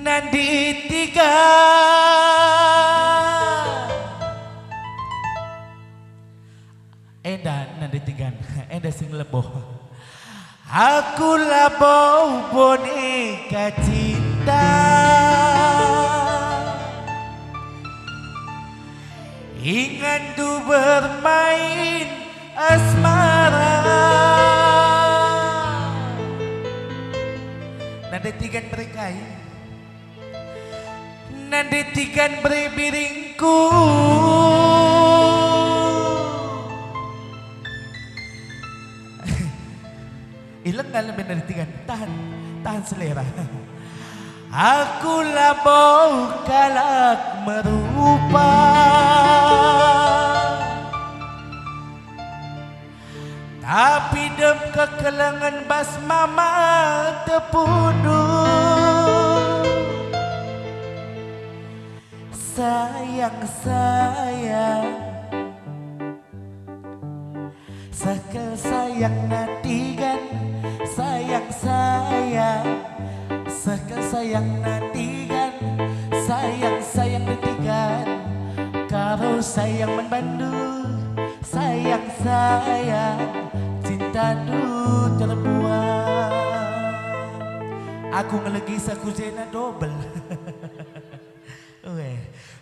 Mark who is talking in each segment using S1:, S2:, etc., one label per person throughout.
S1: Nandi tiga nandi tiga sing leboh. Aku labau boneka cinta, ingin tu bermain asmara. Nandi tiga berikai, nandi tiga beri biringku. Ilang nga lebih dari tiga, tahan selera. Aku labau kalak merupa, tapi dem kekelangan bas mama tepunduh. Sayang sayang, sekel sayang natigan. Sayang sayang, sekel sayang natigan. Sayang sayang natigan, karo sayang membandu. Sayang sayang, cinta du terbuang. Aku ngelegis aku zena double.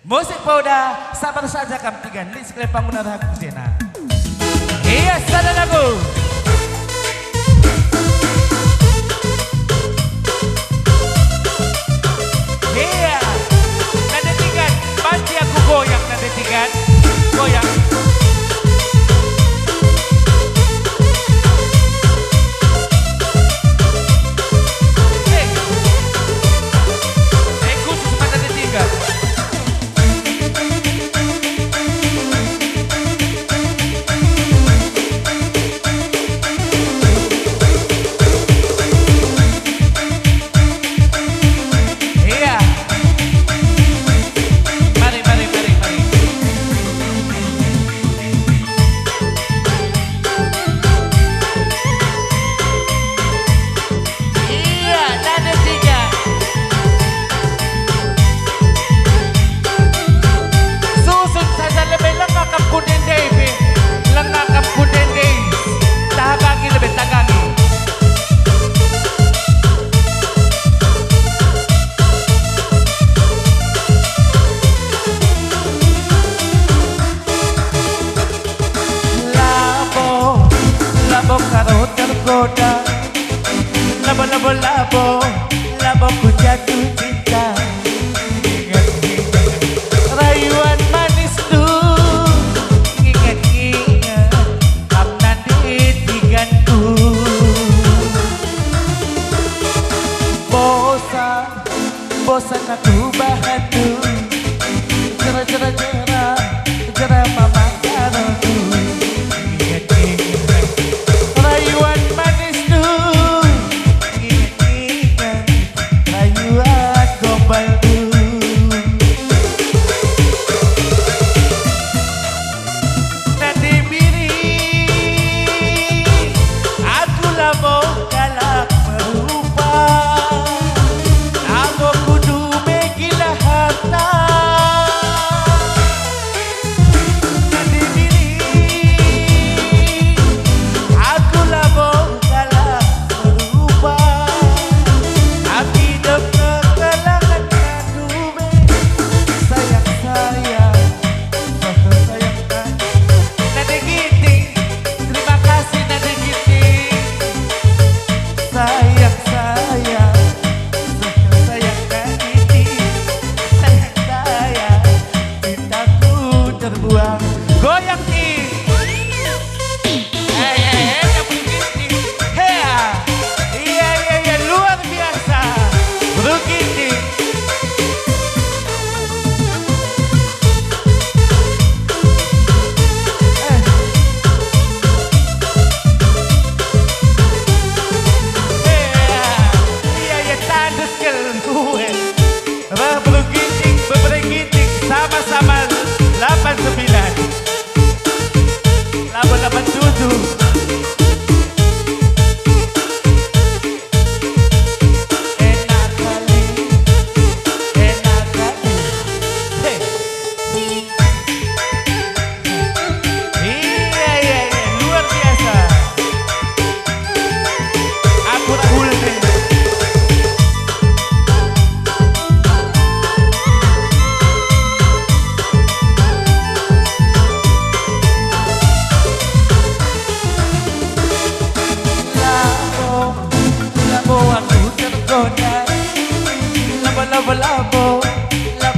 S1: Musik pauda, sabar saja kam tigan di sekali bangunan aku zena. Iya sadar lagu. Iya, nada tigan, pasti aku goyang nada tigan, goyang. Khusus sama nada tigan. Labo, labo, labo, labo ku jatuh cinta. Rayuan manis tu, ingat-ingat am nandi tiganku. Bosan aku bahantu, jera mama karoku. Rayuan manis tu, ingat-ingat rayuan gombal tu. Nadi biri, aku labau kalak merupa. Aku kudu megila harta. labo-labo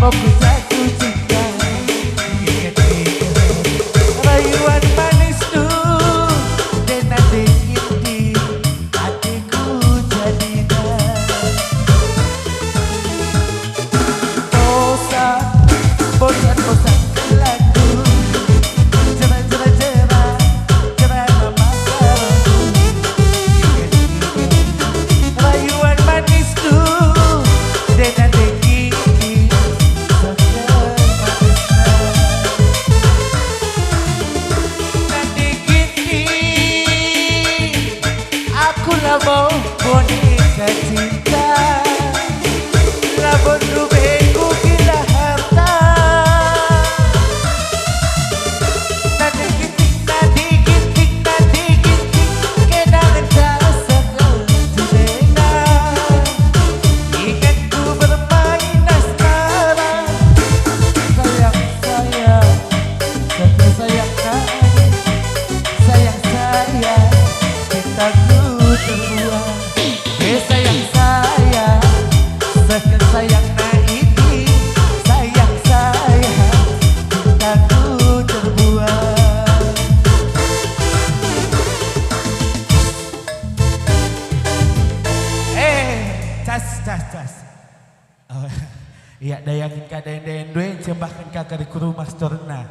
S1: ku jatuh cinta. Ingat-ingat rayuan manis tu dan nanti di hatiku jadinya. Bosan lagu cerah nama karaku. Rayuan manis tu dan nanti aku labo boneka cinta, labo rubeku gila harta. Nadi ginting, kenangan tak sekelilena. Ingatku bermain asmara. Sayang, sayang cintaku terbuang. Sayang sekian sayang naiki. Sayang cintaku terbuang. Cas. Oh, iya dayangin ka dayan-dayan duen, cembahkan ka ke rumah storna.